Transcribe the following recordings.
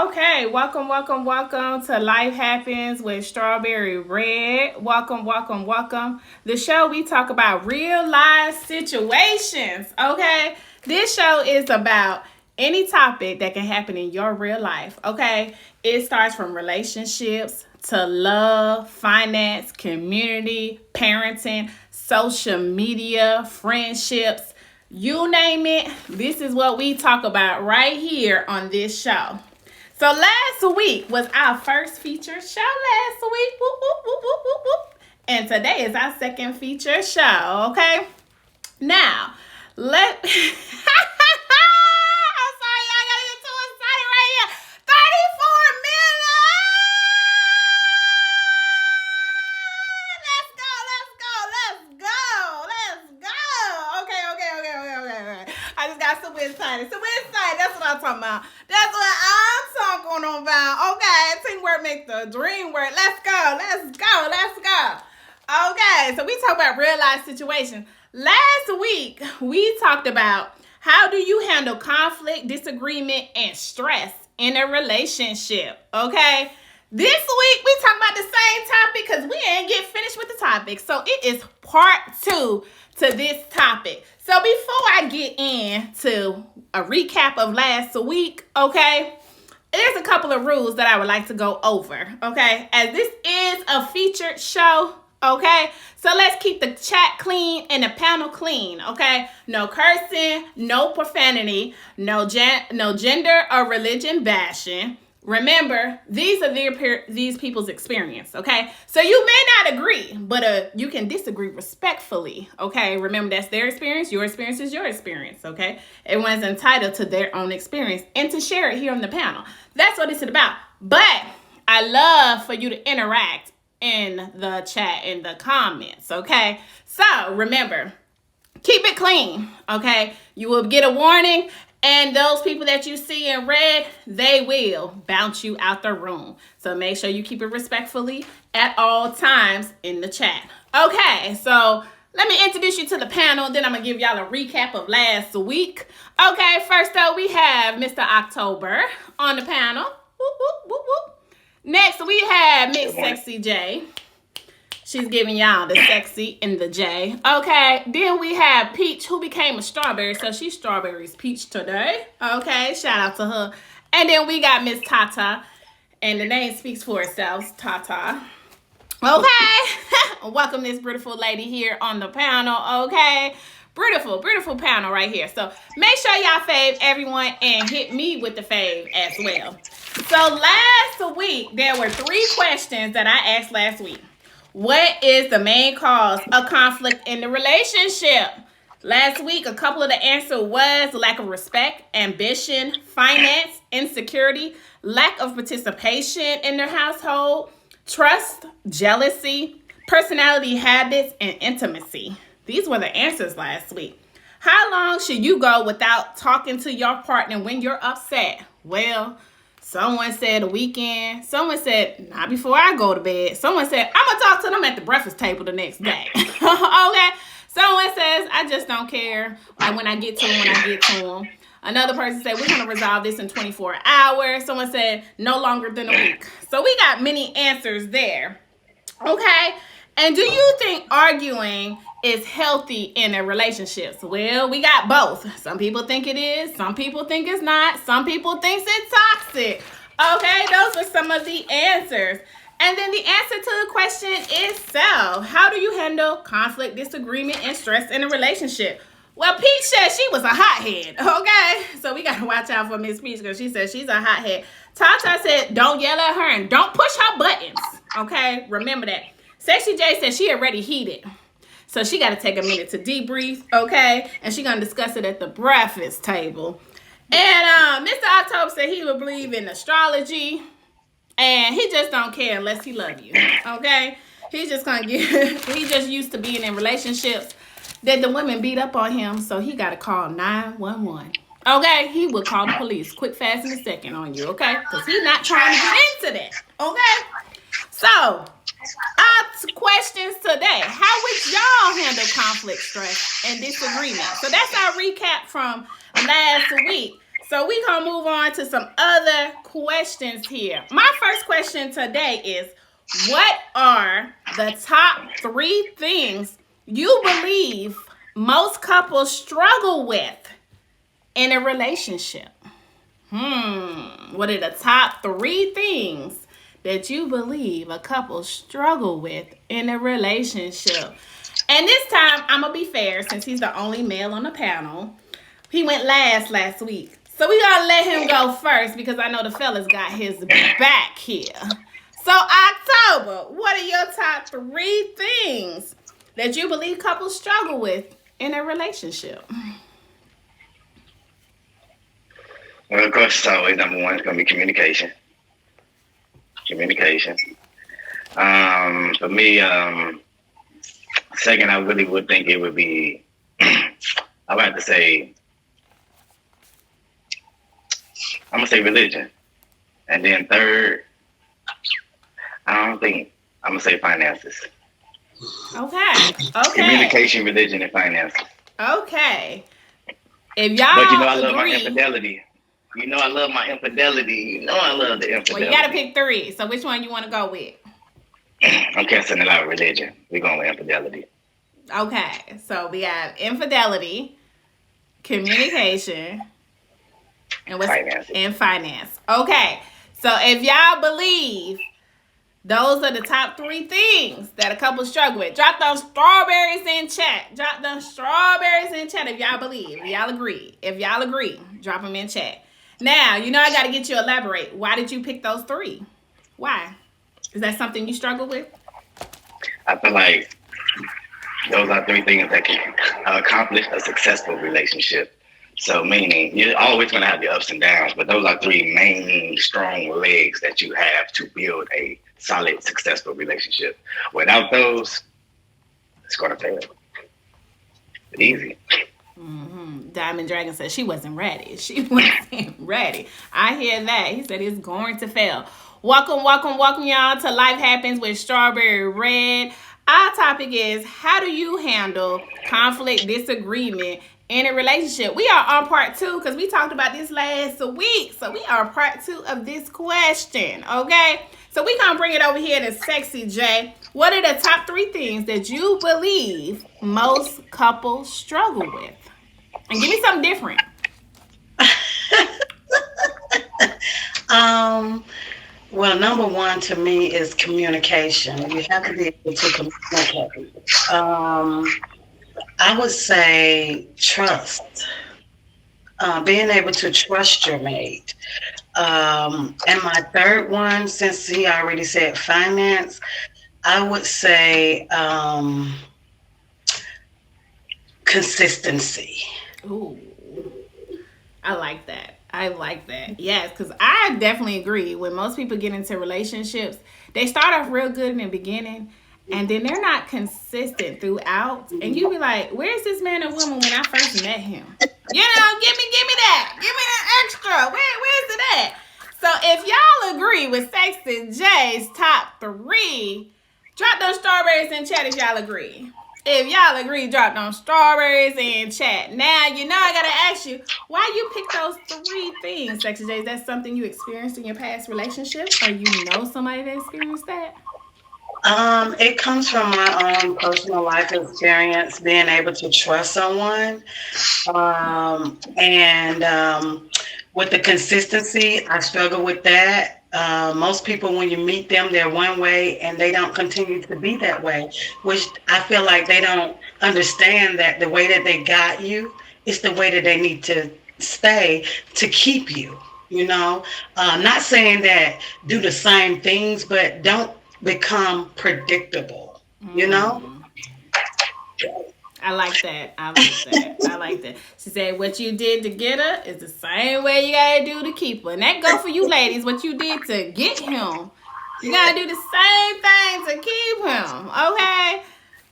Okay, welcome to Life Happens with Strawberry Red. Welcome. The show we talk about real life situations. Okay, this show is about any topic that can happen in your real life. Okay, it starts from relationships to love, finance, community, parenting, social media, friendships. You name it, this is what we talk about right here on this show. So last week was our first feature show last week. Whoop, whoop, whoop, whoop, whoop, whoop. And today is our second feature show, okay? Now, I'm sorry, I gotta get too excited right here. 34 million! Let's go. Okay. I just got super excited. That's what I'm talking about. That's what I'm talking about. Okay, teamwork makes the dream work. Let's go. Okay, so we talk about real life situations. Last week, we talked about how do you handle conflict, disagreement, and stress in a relationship. Okay, this week we talk about the same topic because we ain't get finished with the topic. So it is part 2 to this topic. So before I get into a recap of last week, okay, there's a couple of rules that I would like to go over, okay, as this is a featured show, okay, so let's keep the chat clean and the panel clean, okay, no cursing, no profanity, no gender or religion bashing. Remember, these are these people's experience, okay? So you may not agree, but you can disagree respectfully, okay? Remember, that's their experience. Your experience is your experience, okay? Everyone's entitled to their own experience and to share it here on the panel. That's what it's about. But I love for you to interact in the chat, in the comments, okay? So remember, keep it clean, okay? You will get a warning. And those people that you see in red, they will bounce you out the room. So make sure you keep it respectfully at all times in the chat. Okay, so let me introduce you to the panel. Then I'm going to give y'all a recap of last week. Okay, first up, we have Mr. October on the panel. Whoop, whoop, whoop, whoop. Next, we have Miss Sexy J. She's giving y'all the sexy and the J. Okay, then we have Peach, who became a strawberry. So she's Strawberry's Peach today. Okay, shout out to her. And then we got Miss Tata. And the name speaks for itself, Tata. Okay, welcome this beautiful lady here on the panel. Okay, beautiful panel right here. So make sure y'all fave everyone and hit me with the fave as well. So last week, there were 3 questions that I asked last week. What is the main cause of conflict in the relationship? Last week, a couple of the answers was lack of respect, ambition, finance, insecurity, lack of participation in their household, trust, jealousy, personality habits, and intimacy. These were the answers last week. How long should you go without talking to your partner when you're upset? Well, someone said a weekend. Someone said, not before I go to bed. Someone said, I'm going to talk to them at the breakfast table the next day. Okay. Someone says, I just don't care. Like when I get to them. Another person said, we're going to resolve this in 24 hours. Someone said, no longer than a week. So we got many answers there. Okay. And do you think arguing is healthy in a relationship? Well, we got both. Some people think it is. Some people think it's not. Some people think it's toxic. Okay, those are some of the answers. And then the answer to the question itself. How do you handle conflict, disagreement, and stress in a relationship? Well, Peach said she was a hothead. Okay, so we got to watch out for Miss Peach because she said she's a hothead. Tata said don't yell at her and don't push her buttons. Okay, remember that. Sexy J said she already heated. So she got to take a minute to debrief, okay? And she's going to discuss it at the breakfast table. And Mr. October said he would believe in astrology. And he just don't care unless he love you, okay? He's just going to he's just used to being in relationships that the women beat up on him. So he got to call 911. Okay? He will call the police quick, fast, in a second on you, okay? Because he's not trying to get into that, okay? So our questions today. How would y'all handle conflict, stress, and disagreement? So that's our recap from last week. So we gonna move on to some other questions here. My first question today is, what are the top 3 things you believe most couples struggle with in a relationship? What are the top 3 things that you believe a couple struggle with in a relationship? And this time, I'm going to be fair since he's the only male on the panel. He went last week. So we got to let him go first because I know the fellas got his back here. So, October, what are your top 3 things that you believe couples struggle with in a relationship? Well, of course, it's always number one. It's going to be communication. Communication. For me, second, I really would think it would be, I would have to say, I'm going to say religion. And then third, I'm going to say finances. Okay. Communication, religion, and finances. Okay. If y'all But I love agree, my infidelity. I love my infidelity. I love the infidelity. Well, you got to pick 3. So which one you want to go with? I'm canceling out religion. We're going with infidelity. Okay. So we have infidelity, communication, and finance. Okay. So if y'all believe those are the top 3 things that a couple struggle with, drop those strawberries in chat. Drop those strawberries in chat if y'all believe. If y'all agree. If y'all agree, drop them in chat. Now, I got to get you to elaborate. Why did you pick those 3? Why? Is that something you struggle with? I feel like those are 3 things that can accomplish a successful relationship. So meaning you're always going to have your ups and downs, but those are 3 main strong legs that you have to build a solid, successful relationship. Without those, it's going to fail. Easy. Diamond Dragon said she wasn't ready. She wasn't ready. I hear that. He said it's going to fail. Welcome, y'all to Life Happens with Strawberry Red. Our topic is, how do you handle conflict, disagreement in a relationship? We are on part 2 because we talked about this last week. So we are part 2 of this question, okay? So we're going to bring it over here to Sexy J. What are the top 3 things that you believe most couples struggle with? And give me something different. Well, number 1 to me is communication. You have to be able to communicate. I would say trust. Being able to trust your mate. And my third one, since he already said finance, I would say consistency. Ooh, I like that. Yes, because I definitely agree. When most people get into relationships, they start off real good in the beginning, and then they're not consistent throughout. And you be like, where's this man or woman when I first met him? Give me that. Give me that extra. Where's it at? So if y'all agree with Sexy J's top 3, drop those strawberries in chat if y'all agree. If y'all agree, drop those strawberries in chat. Now, I got to ask you, why you pick those 3 things, Sexy J? Is that something you experienced in your past relationship? Or you know somebody that experienced that? It comes from my own personal life experience, being able to trust someone. With the consistency, I struggle with that. Most people, when you meet them, they're one way and they don't continue to be that way, which I feel like they don't understand that the way that they got you is the way that they need to stay to keep you, not saying that do the same things, but don't become predictable, I like that. She said, what you did to get her is the same way you gotta do to keep her. And that go for you ladies. What you did to get him, you gotta do the same thing to keep him. Okay?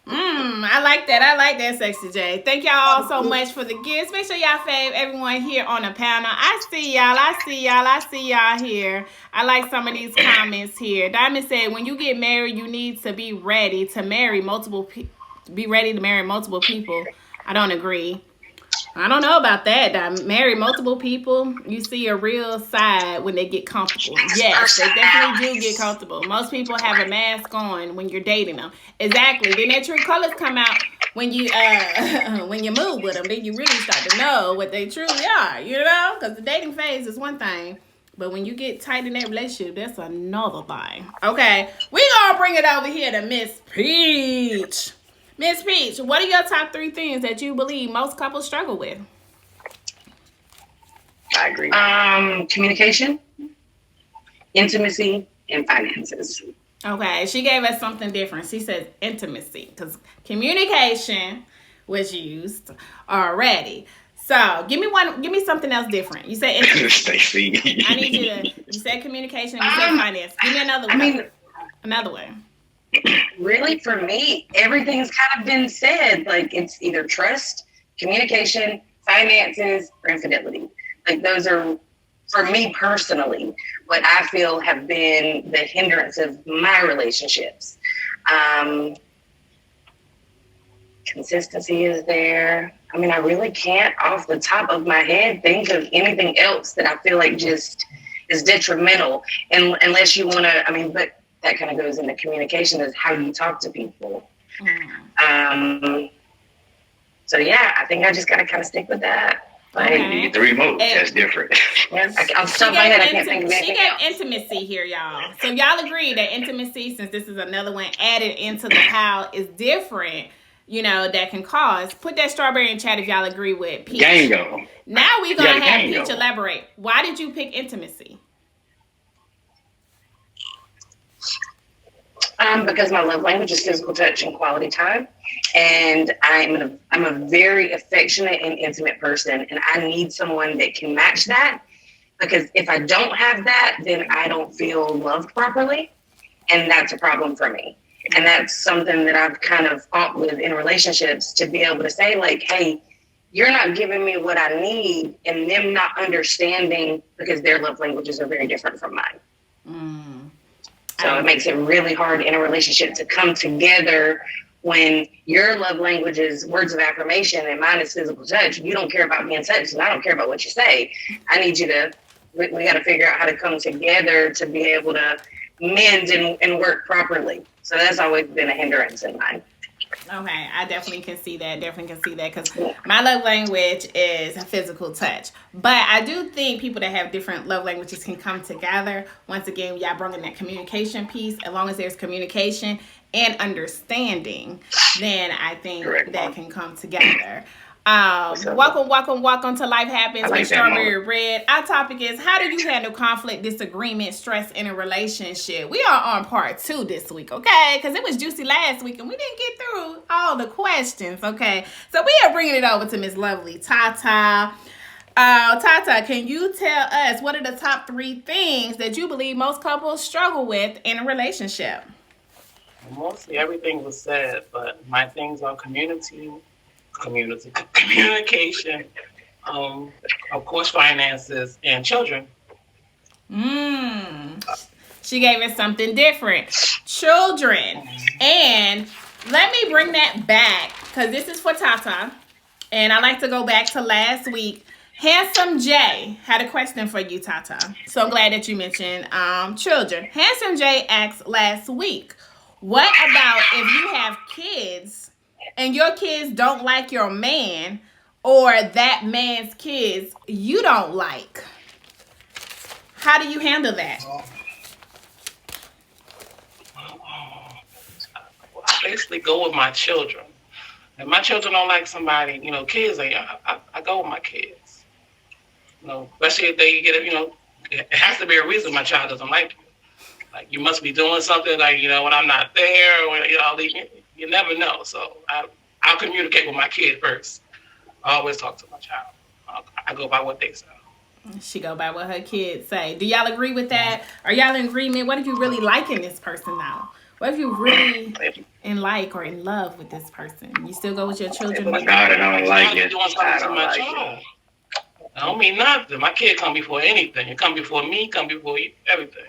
I like that, Sexy J. Thank y'all so much for the gifts. Make sure y'all fave everyone here on the panel. I see y'all here. I like some of these comments here. Diamond said, when you get married, you need to be ready to marry multiple people. I don't agree. I don't know about that. I married multiple people. You see a real side when they get comfortable. Yes, they definitely do get comfortable. Most people have a mask on when you're dating them. Exactly. Then their true colors come out when you when you move with them. Then you really start to know what they truly are. You know, because the dating phase is one thing, but when you get tight in that relationship, that's another thing. Okay, we gonna bring it over here to Miss Peach. Miss Peach, what are your top 3 things that you believe most couples struggle with? I agree. Communication, intimacy, and finances. Okay, she gave us something different. She said intimacy because communication was used already. So give me something else different. You said intimacy. Stacey. I need you said communication, you said finance. Give me another one. Another one. Really, for me, everything's kind of been said. Like, it's either trust, communication, finances, or infidelity. Like, those are, for me personally, what I feel have been the hindrance of my relationships. Consistency is there. I mean, I really can't, off the top of my head, think of anything else that I feel like just is detrimental. And unless you want to, I mean, but that kind of goes into communication, is how you talk to people. So yeah, I think I just got to kind of stick with that. Like, okay. The remote, that's different. Yeah, I'll stop my head. I can't think of anything else. She gave intimacy here, y'all. So y'all agree that intimacy, since this is another one added into the pile, is different. You know, that can cause. Put that strawberry in chat if y'all agree with Peach. Gango. Now we gonna have Peach elaborate. Why did you pick intimacy? Because my love language is physical touch and quality time, and I'm a very affectionate and intimate person, and I need someone that can match that. Because if I don't have that, then I don't feel loved properly, and that's a problem for me. And that's something that I've kind of fought with in relationships, to be able to say, like, hey, you're not giving me what I need, and them not understanding because their love languages are very different from mine. So it makes it really hard in a relationship to come together when your love language is words of affirmation and mine is physical touch. You don't care about being touched, and I don't care about what you say. I need you to, we got to figure out how to come together to be able to mend and work properly. So that's always been a hindrance in mine. Okay, I definitely can see that. Because my love language is physical touch. But I do think people that have different love languages can come together. Once again, y'all bring in that communication piece. As long as there's communication and understanding, then I think that can come together. Welcome to Life Happens with Strawberry Red. Our topic is, how do you handle conflict, disagreement, stress in a relationship? We are on part 2 this week, okay? Because it was juicy last week and we didn't get through all the questions, okay? So we are bringing it over to Miss Lovely Tata. Tata, can you tell us what are the top 3 things that you believe most couples struggle with in a relationship? Mostly everything was said, but my things are communication, of course, finances, and children. She gave us something different. Children. And let me bring that back, because this is for Tata. And I like to go back to last week. Handsome J had a question for you, Tata. So I'm glad that you mentioned children. Handsome J asked last week, what about if you have kids and your kids don't like your man, or that man's kids you don't like? How do you handle that? I basically go with my children. If my children don't like somebody, kids, I go with my kids. Especially if they get it, it has to be a reason my child doesn't like you. Like, you must be doing something, like, when I'm not there, or, you never know. So I'll communicate with my kid first. I always talk to my child. I go by what they say. She go by what her kids say. Do y'all agree with that? Are y'all in agreement? What if you really like in this person now? What if you really in like or in love with this person? You still go with your children? My daughter don't like it. I don't like it. I don't mean nothing. My kid come before anything. It come before me, come before you, everything.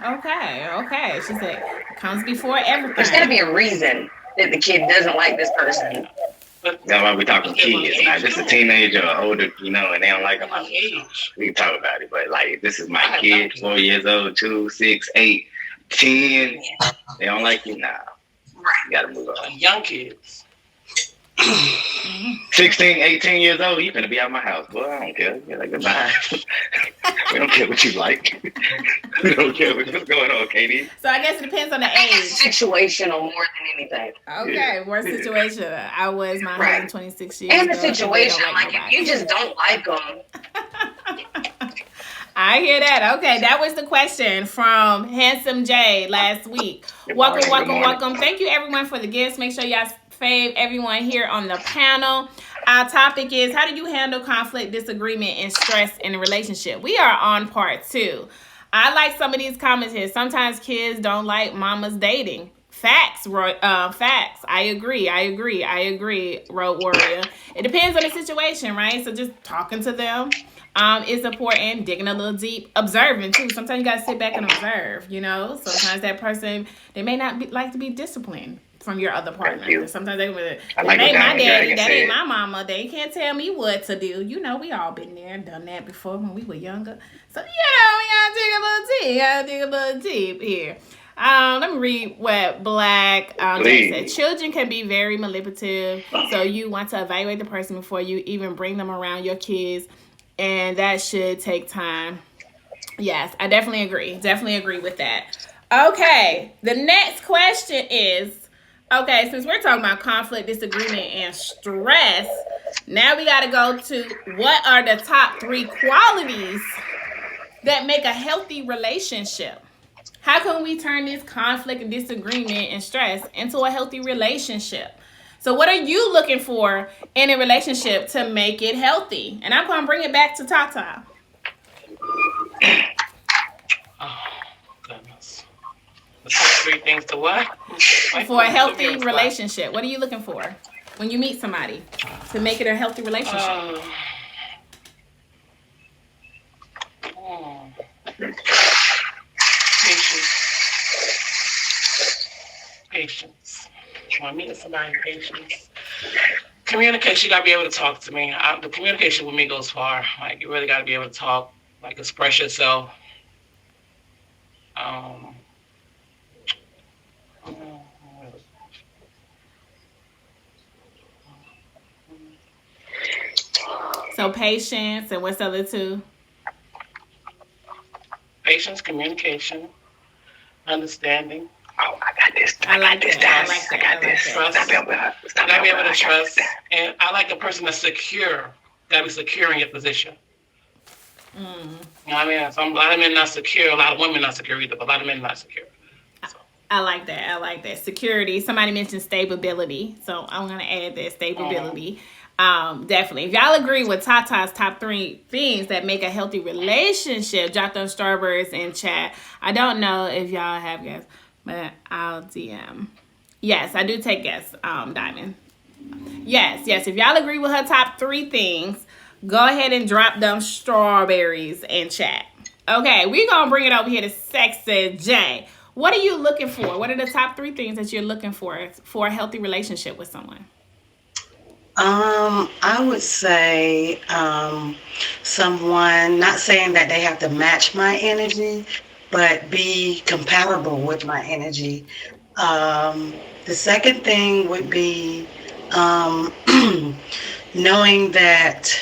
Okay. She said, comes before everything. There's got to be a reason that the kid doesn't like this person. But That's why we talking there's an kids. Now, if age this a too. teenager or older, and they don't like them, There's an age. we can talk about it. But like, if this is I my have young kid, kids. 4 years old, 2, 6, 8, 10, they don't like you, nah, you gotta move on. Young kids. 16, 18 years old, you finna be out my house. Boy, I don't care. You're like, goodbye. We don't care what you like. We don't care what's going on, Katie. So I guess it depends on the age. Situational more than anything. Okay, more situation. I was my Right. husband 26 years And the ago, and they situation, don't like if nobody. you just don't like them, I hear that. Okay, that was the question from Handsome J last week. Good Welcome, morning, good welcome, morning. welcome. Thank you everyone for the gifts. Make sure y'all fave everyone here on the panel. Our topic is how do you handle conflict, disagreement, and stress in a relationship? We are on part 2. I like some of these comments here. Sometimes kids don't like mama's dating. Facts, facts. I agree, Road Warrior. It depends on the situation, right? So just talking to them is important. Digging a little deep, observing too. Sometimes you gotta sit back and observe. Sometimes that person they may not like to be disciplined from your other partner. Sometimes they would. I like That ain't what my Diamond daddy. Dragon That said. ain't my mama. They can't tell me what to do. We all been there and done that before when we were younger. So we gotta dig a little deep here. Let me read what Black Jay said. Please. Children can be very manipulative, so you want to evaluate the person before you even bring them around your kids, and that should take time. Yes, I definitely agree. Definitely agree with that. Okay, the next question is, okay, since we're talking about conflict, disagreement, and stress, now we got to go to what are the top 3 qualities that make a healthy relationship? How can we turn this conflict and disagreement and stress into a healthy relationship? So what are you looking for in a relationship to make it healthy? And I'm going to bring it back to Tata. Oh, goodness. The top 3 things to what? For a healthy relationship, what are you looking for when you meet somebody to make it a healthy relationship? Patience. When I meet somebody, patience. Communication, you gotta be able to talk to me. The communication with me goes far. Like, you really gotta be able to talk, like, express yourself. So patience, and what's the other 2? Patience, communication, understanding. Oh, I got this. I like this. that. I got this. Trust. Stop You gotta be able to trust. And I like a person that's secure. Gotta be secure in your position. You know what I mean? So a lot of men not secure. A lot of women not secure either. But a lot of men not secure. So. I like that. Security. Somebody mentioned stability. So I'm going to add that stability. Definitely. If y'all agree with Tata's top 3 things that make a healthy relationship, drop those strawberries in chat. I don't know if y'all have guests, but I'll DM. Yes, I do take guests, Diamond. Yes. If y'all agree with her top 3 things, go ahead and drop them strawberries in chat. Okay, we're going to bring it over here to Sexy J. What are you looking for? What are the top 3 things that you're looking for a healthy relationship with someone? I would say someone, not saying that they have to match my energy, but be compatible with my energy. The second thing would be knowing that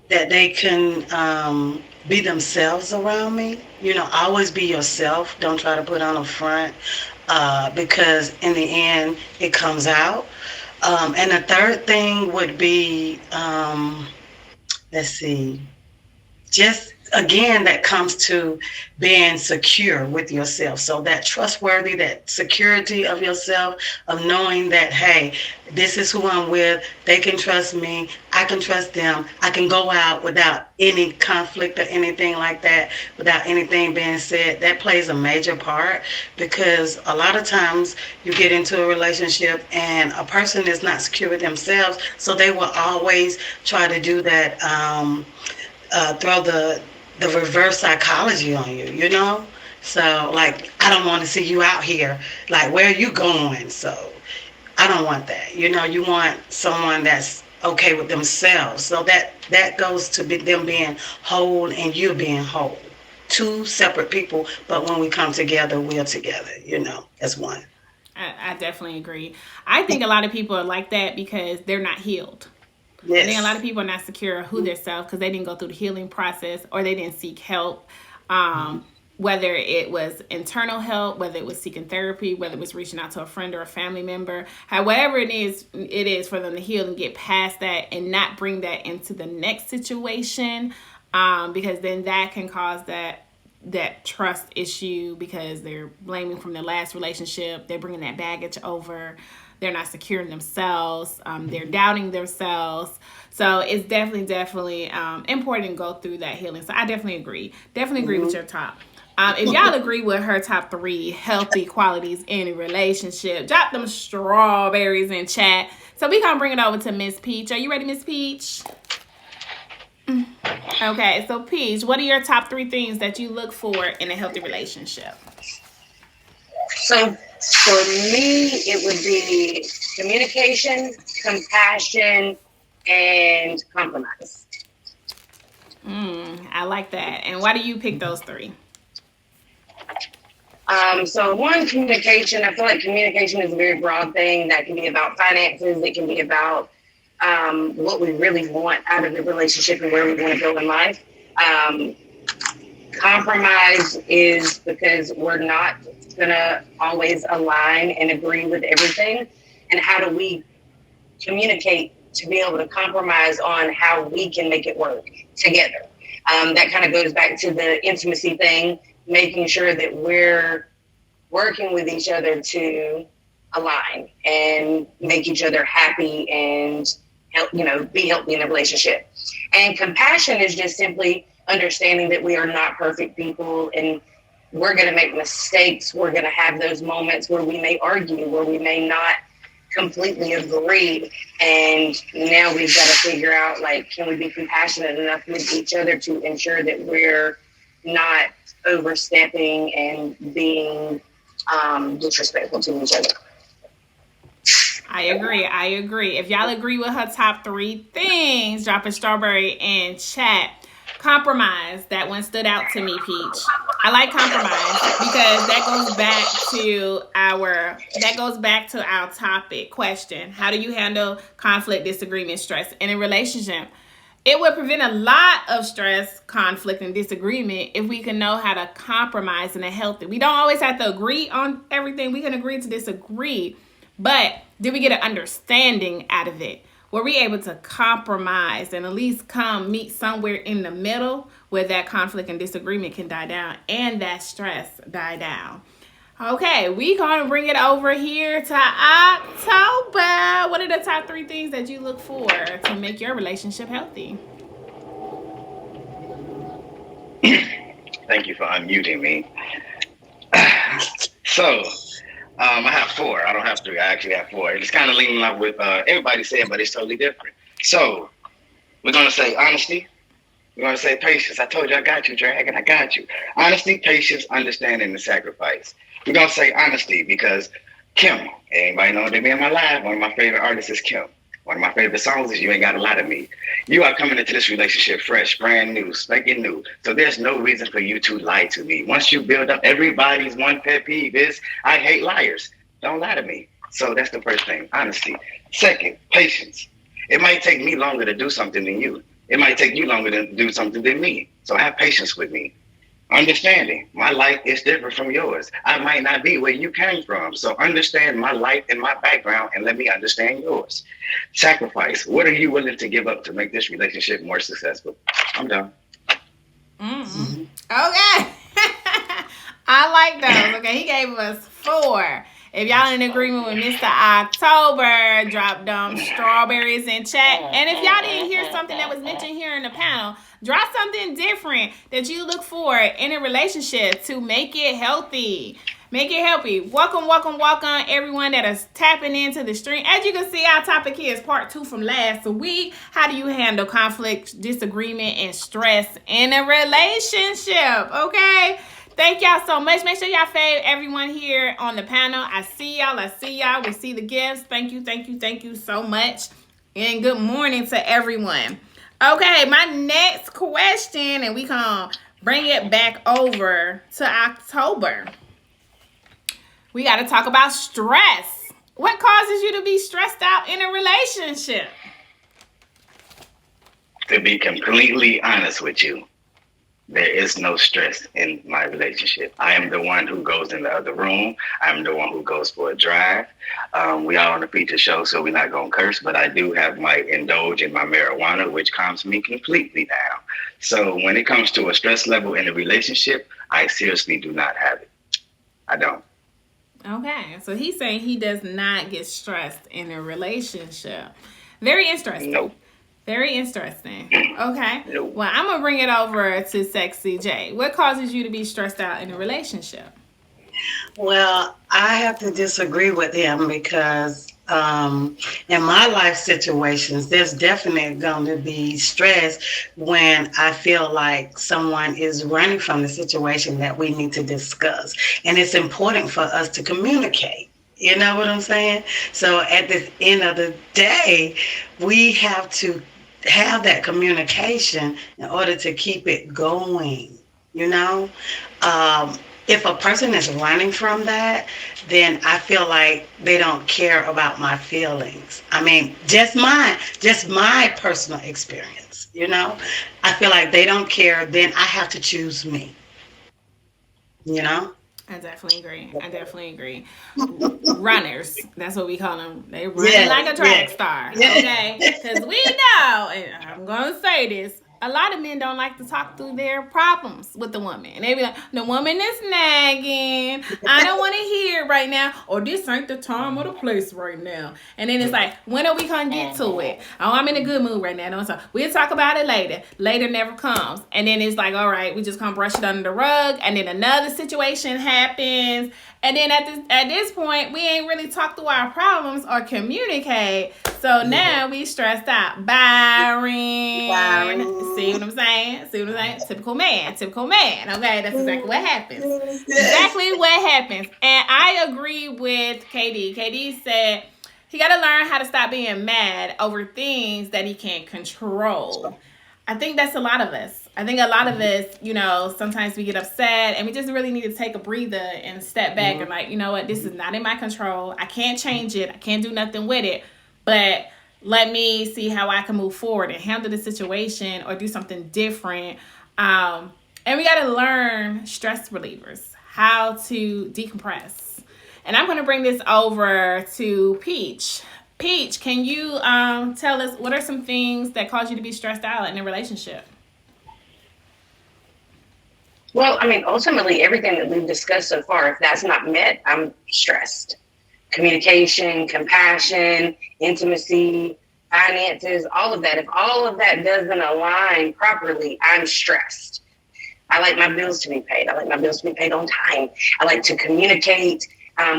they can be themselves around me. Always be yourself. Don't try to put on a front because in the end, it comes out. And the third thing would be, let's see, just again, that comes to being secure with yourself. So that trustworthy, that security of yourself, of knowing that, hey, this is who I'm with. They can trust me. I can trust them. I can go out without any conflict or anything like that, without anything being said. That plays a major part because a lot of times you get into a relationship and a person is not secure with themselves. So they will always try to do that, throw the reverse psychology on you, So, like, I don't want to see you out here. Like, where are you going? So, I don't want that. You want someone that's okay with themselves. So that goes to them being whole and you being whole. Two separate people, but when we come together, we're together, as one. I definitely agree. I think a lot of people are like that because they're not healed. I think a lot of Yes. people are not secure who they're self because they didn't go through the healing process or they didn't seek help. Whether it was internal help, whether it was seeking therapy, whether it was reaching out to a friend or a family member, however it is for them to heal and get past that and not bring that into the next situation, because then that can cause that trust issue because they're blaming from their last relationship. They're bringing that baggage over. They're not secure in themselves. They're doubting themselves. So it's definitely important to go through that healing. So I definitely agree. Definitely agree with Mhm. your top. If y'all agree with her top 3 healthy qualities in a relationship, drop them strawberries in chat. So we gonna bring it over to Miss Peach. Are you ready, Miss Peach? Okay, so Peach, what are your top 3 things that you look for in a healthy relationship? So for me, it would be communication, compassion, and compromise. I like that. And why do you pick those 3? So one, communication. I feel like communication is a very broad thing that can be about finances. It can be about what we really want out of the relationship and where we want to go in life. Um, Compromise is because we're not going to always align and agree with everything. And how do we communicate to be able to compromise on how we can make it work together? That kind of goes back to the intimacy thing, making sure that we're working with each other to align and make each other happy and help, be healthy in the relationship. And compassion is just simply understanding that we are not perfect people and we're going to make mistakes. We're going to have those moments where we may argue, where we may not completely agree. And now we've got to figure out, like, can we be compassionate enough with each other to ensure that we're not overstepping and being disrespectful to each other. I agree. If y'all agree with her top 3 things, drop a strawberry in chat. Compromise. That one stood out to me, Peach. I like compromise because that goes back to our topic question. How do you handle conflict, disagreement, stress in a relationship? It would prevent a lot of stress, conflict, and disagreement if we can know how to compromise in a healthy. We don't always have to agree on everything. We can agree to disagree. But did we get an understanding out of it? Were we able to compromise and at least meet somewhere in the middle where that conflict and disagreement can die down and that stress die down? Okay, we gonna bring it over here to October. What are the top 3 things that you look for to make your relationship healthy? Thank you for unmuting me. So, I have 4. I don't have 3. I actually have 4. It's kind of leaning up with everybody saying, but it's totally different. So, we're going to say honesty. We're going to say patience. I told you I got you, Dragon. I got you. Honesty, patience, understanding, and sacrifice. We're going to say honesty because Kim, anybody know they be in my life? One of my favorite artists is Kim. One of my favorite songs is You Ain't Gotta Lie to Me. You are coming into this relationship fresh, brand new, spanking new. So there's no reason for you to lie to me. Once you build up, everybody's one pet peeve is, I hate liars. Don't lie to me. So that's the first thing, honesty. Second, patience. It might take me longer to do something than you. It might take you longer to do something than me. So have patience with me. Understanding my life is different from yours. I might not be where you came from. So understand my life and my background and let me understand yours. Sacrifice. What are you willing to give up to make this relationship more successful? I'm done. Okay. I like those. Okay, he gave us 4. If y'all in agreement with Mr. October, drop them strawberries in chat. And if y'all didn't hear something that was mentioned here in the panel, drop something different that you look for in a relationship to make it healthy. Make it healthy. Welcome, everyone that is tapping into the stream. As you can see, our topic here is part 2 from last week. How do you handle conflict, disagreement, and stress in a relationship? Okay? Thank y'all so much. Make sure y'all fave everyone here on the panel. I see y'all. We see the gifts. Thank you so much. And good morning to everyone. Okay, my next question, and we can bring it back over to October. We got to talk about stress. What causes you to be stressed out in a relationship? To be completely honest with you, there is no stress in my relationship. I am the one who goes in the other room. I'm the one who goes for a drive. We are on a feature show, so we're not going to curse, but I do have my indulge in my marijuana, which calms me completely down. So when it comes to a stress level in a relationship, I seriously do not have it. I don't. Okay, so he's saying he does not get stressed in a relationship. Very interesting. Nope. Very interesting. Okay. Nope. Well, I'm going to bring it over to Sexy J. What causes you to be stressed out in a relationship? Well, I have to disagree with him because in my life situations, there's definitely going to be stress when I feel like someone is running from the situation that we need to discuss. And it's important for us to communicate. You know what I'm saying? So at the end of the day, we have to have that communication in order to keep it going, you know? If a person is running from that, then I feel like they don't care about my feelings. I mean, just my personal experience, you know? I feel like they don't care, then I have to choose me, you know? I definitely agree. Runners. That's what we call them. They run like a track star. Okay? Because we know, and I'm going to say this, a lot of men don't like to talk through their problems with the woman. And they be like, the woman is nagging. I don't want to hear it right now. Or this ain't the time or the place right now. And then it's like, when are we going to get to it? Oh, I'm in a good mood right now. Don't talk. We'll talk about it later. Later never comes. And then it's like, all right, we just going to brush it under the rug. And then another situation happens. And then at this point, we ain't really talked through our problems or communicate. So now we stressed out. Byron. See what I'm saying? Typical man. Okay, that's exactly what happens. And I agree with KD. KD said he got to learn how to stop being mad over things that he can't control. I think that's a lot of us. You know, sometimes we get upset and we just really need to take a breather and step back and like, you know what, this is not in my control. I can't change it. I can't do nothing with it. But let me see how I can move forward and handle the situation or do something different. And we got to learn stress relievers, how to decompress. And I'm going to bring this over to Peach. Peach, can you tell us what are some things that cause you to be stressed out in a relationship? Well, I mean, ultimately, everything that we've discussed so far, if that's not met, I'm stressed. Communication, compassion, intimacy, finances, all of that. If all of that doesn't align properly, I'm stressed. I like my bills to be paid. I like my bills to be paid on time. I like to communicate,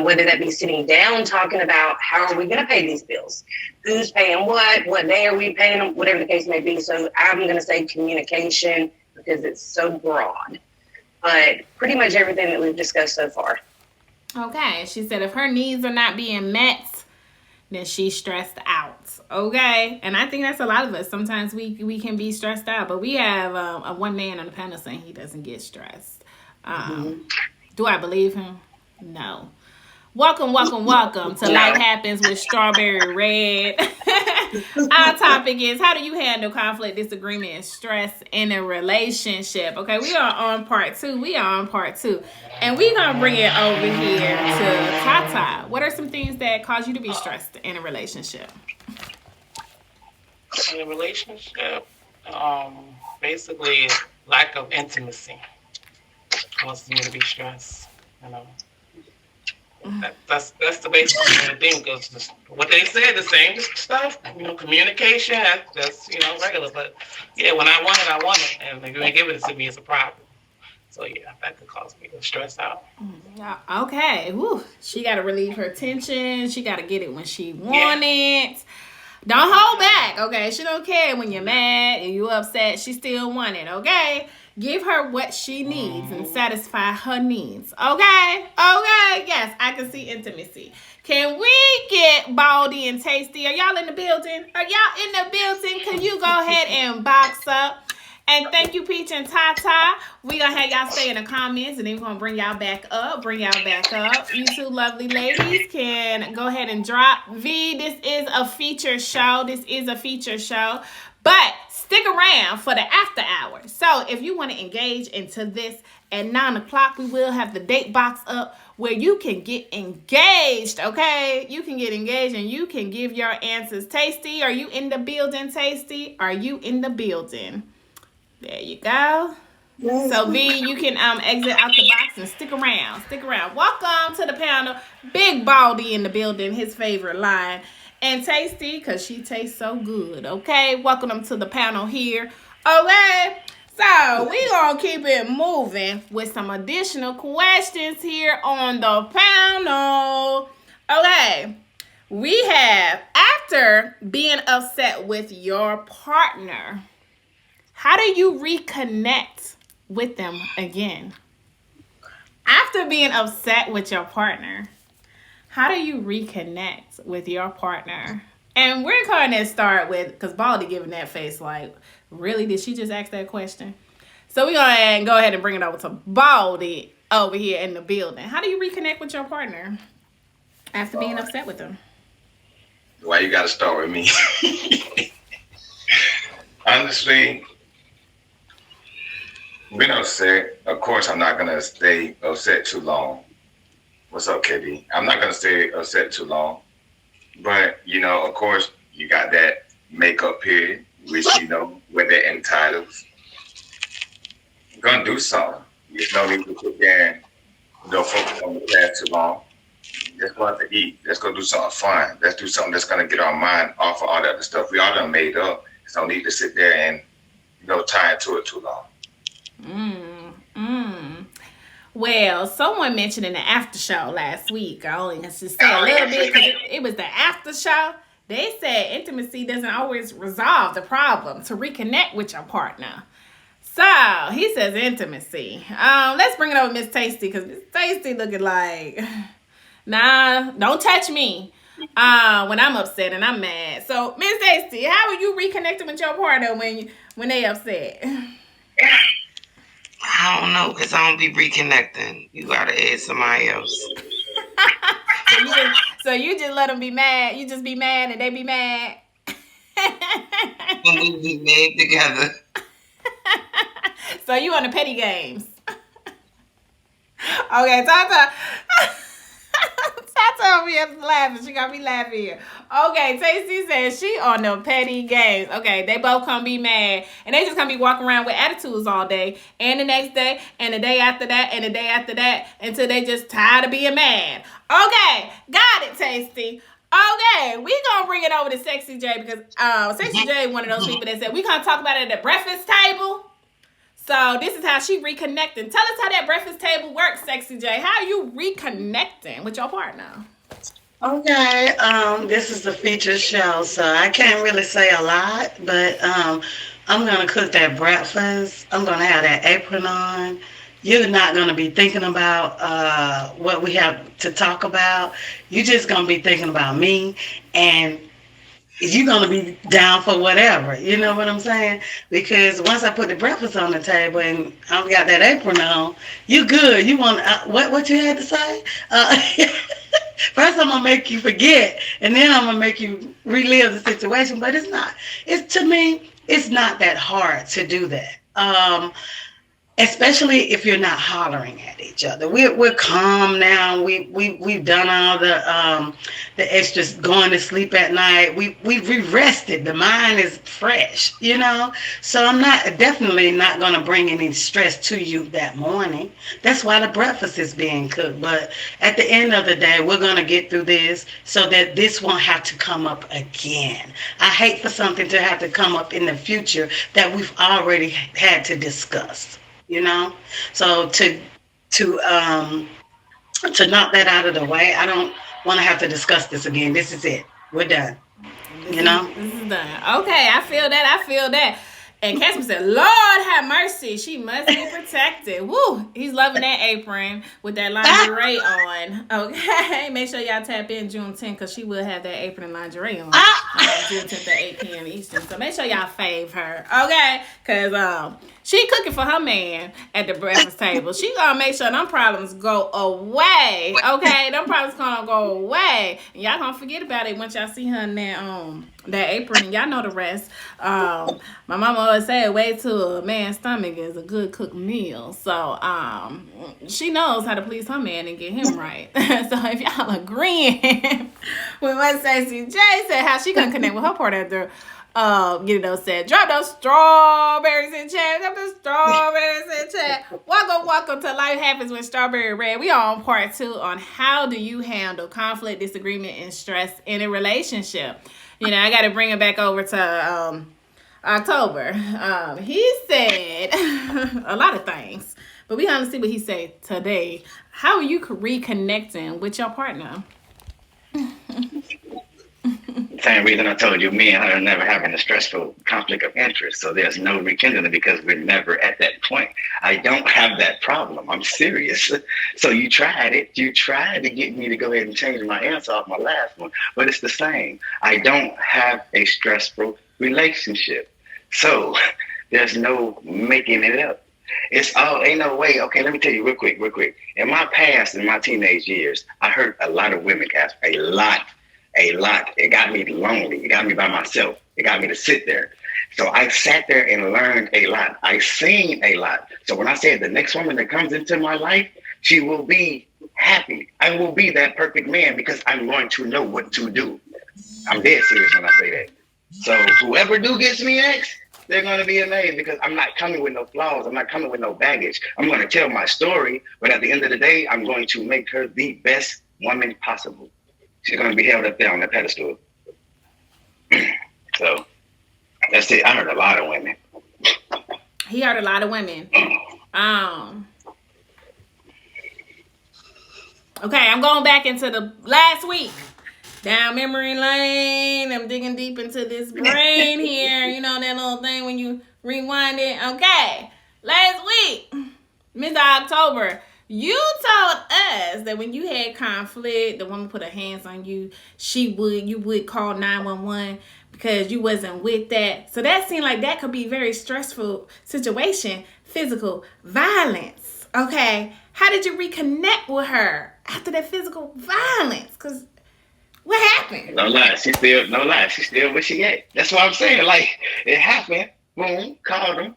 whether that be sitting down talking about how are we going to pay these bills, who's paying what day are we paying them, whatever the case may be. So I'm going to say communication because it's so broad. But pretty much everything that we've discussed so far. Okay, she said if her needs are not being met, then she's stressed out. Okay, and I think that's a lot of us. Sometimes we can be stressed out, but we have a one man on the panel saying he doesn't get stressed. Do I believe him? No. Welcome to Life Happens with Strawberry Red. Our topic is, how do you handle conflict, disagreement, and stress in a relationship? Okay, we are on part two. And we're going to bring it over here to Tata. What are some things that cause you to be stressed in a relationship? In a relationship, basically lack of intimacy causes me to be stressed, you know. That's the basic thing, because what they said, the same stuff, you know, communication, that's you know, regular. But yeah, when I want it, and if you ain't giving it to me, it's a problem. So yeah, that could cause me to stress out. Okay, woo. She got to relieve her tension. She got to get it when she want it. Don't hold back, okay? She don't care when you're mad and you upset. She still want it, okay? Give her what she needs and satisfy her needs. Okay? Okay. Yes, I can see intimacy. Can we get Baldy and Tasty? Are y'all in the building? Are y'all in the building? Can you go ahead and box up? And thank you, Peach and Tata. We gonna have y'all stay in the comments, and then we're gonna bring y'all back up. Bring y'all back up. You two lovely ladies can go ahead and drop. V, this is a feature show. This is a feature show. But stick around for the after hours. So if you want to engage into this at 9 o'clock, we will have the date box up where you can get engaged, okay? You can get engaged and you can give your answers. Tasty, are you in the building, Tasty? Are you in the building? There you go. So V, you can exit out the box and stick around. Stick around. Welcome to the panel. Big Baldy in the building, his favorite line. And Tasty, because she tastes so good. Okay, welcome them to the panel here. Okay, so we gonna keep it moving with some additional questions here on the panel. Okay, we have, after being upset with your partner, how do you reconnect with them again? After being upset with your partner, how do you reconnect with your partner? And we're going to start with, because Baldy giving that face like, really? Did she just ask that question? So we're going to go ahead and bring it over to Baldy over here in the building. How do you reconnect with your partner after being upset with them? Why you got to start with me? Honestly, being upset, of course, I'm not going to stay upset too long. What's up, KB? I'm not going to stay upset too long. But, of course, you got that makeup period, which, when they're entitled. You're going to do something. There's no need to sit there and focus on the past too long. Let's go out to eat. Let's go do something fun. Let's do something that's going to get our mind off of all that other stuff we all done made up. There's no need to sit there and, tie into it too long. Well, someone mentioned in the after show last week, I only have to say a little bit because it was the after show. They said intimacy doesn't always resolve the problem to reconnect with your partner. So he says intimacy. Let's bring it over Miss Tasty, because Miss Tasty looking like, nah, don't touch me when I'm upset and I'm mad. So Miss Tasty, how are you reconnecting with your partner when they upset? I don't know, because I don't be reconnecting. You gotta ask somebody else. So you just let them be mad. You just be mad and they be mad. And we be mad together. So you on the petty games. Okay, Tata. Tata over here laughing. She got me laughing here. Okay, Tasty says she on the petty games. Okay, they both gonna be mad. And they just gonna be walking around with attitudes all day. And the next day. And the day after that. And the day after that. Until they just tired of being mad. Okay, got it, Tasty. Okay, we gonna bring it over to Sexy J, because Sexy J is one of those people that said we gonna talk about it at the breakfast table. So this is how she reconnecting. Tell us how that breakfast table works, Sexy J. How are you reconnecting with your partner? Okay, this is the feature show, so I can't really say a lot, but I'm gonna cook that breakfast. I'm gonna have that apron on. You're not gonna be thinking about what we have to talk about. You're just gonna be thinking about me, and you're going to be down for whatever. You know what I'm saying? Because once I put the breakfast on the table and I've got that apron on, you good. You want, what you had to say? First I'm going to make you forget, and then I'm going to make you relive the situation. But to me, it's not that hard to do that. Especially if you're not hollering at each other. We're calm now. We've done all the extras, going to sleep at night. We rested. The mind is fresh, So I'm definitely not gonna bring any stress to you that morning. That's why the breakfast is being cooked. But at the end of the day, we're gonna get through this so that this won't have to come up again. I hate for something to have to come up in the future that we've already had to discuss. So to knock that out of the way, I don't want to have to discuss this again. This is it. We're done. This is done. Okay, I feel that. And Casper said, Lord have mercy, she must be protected. Woo! He's loving that apron with that lingerie on. Okay, make sure y'all tap in June 10th because she will have that apron and lingerie on. June 10th at 8 p.m. Eastern. So make sure y'all fave her, okay? Because she cooking for her man at the breakfast table. She gonna make sure them problems go away, okay? Them problems gonna go away. And y'all gonna forget about it once y'all see her in that apron. And y'all know the rest. My mama always said, way to a man's stomach is a good cooked meal. So she knows how to please her man and get him right. So if y'all agreeing with what Stacey J said, how she gonna connect with her part after get it all said, drop those strawberries in chat. Drop those strawberries in chat. Welcome to Life Happens with Strawberry Red. We are on part 2 on how do you handle conflict, disagreement, and stress in a relationship. You know, I got to bring it back over to October. He said a lot of things, but we gonna see what he said today. How are you reconnecting with your partner? Same reason I told you, me and her are never having a stressful conflict of interest. So there's no rekindling because we're never at that point. I don't have that problem. I'm serious. So you tried it. You tried to get me to go ahead and change my answer off my last one, but it's the same. I don't have a stressful relationship. So there's no making it up. It's all, ain't no way. Okay, let me tell you real quick. In my past, in my teenage years, I hurt a lot of women, Casper, a lot. It got me lonely. It got me by myself. It got me to sit there. So I sat there and learned a lot. I seen a lot. So when I said the next woman that comes into my life, she will be happy. I will be that perfect man because I'm going to know what to do. I'm dead serious when I say that. So whoever gets me next, they're going to be amazed because I'm not coming with no flaws. I'm not coming with no baggage. I'm going to tell my story, but at the end of the day, I'm going to make her the best woman possible. She's going to be held up there on the pedestal. So that's it. I heard a lot of women. He heard a lot of women. Okay, I'm going back into the last week. Down memory lane. I'm digging deep into this brain here. You know that little thing when you rewind it? Okay. Last week, mid-October, you told us that when you had conflict, the woman put her hands on you, you would call 911 because you wasn't with that. So that seemed like that could be a very stressful situation, physical violence. Okay. How did you reconnect with her after that physical violence? Because what happened? No lie. She's still where she at. That's what I'm saying. Like, it happened. Boom. Called him.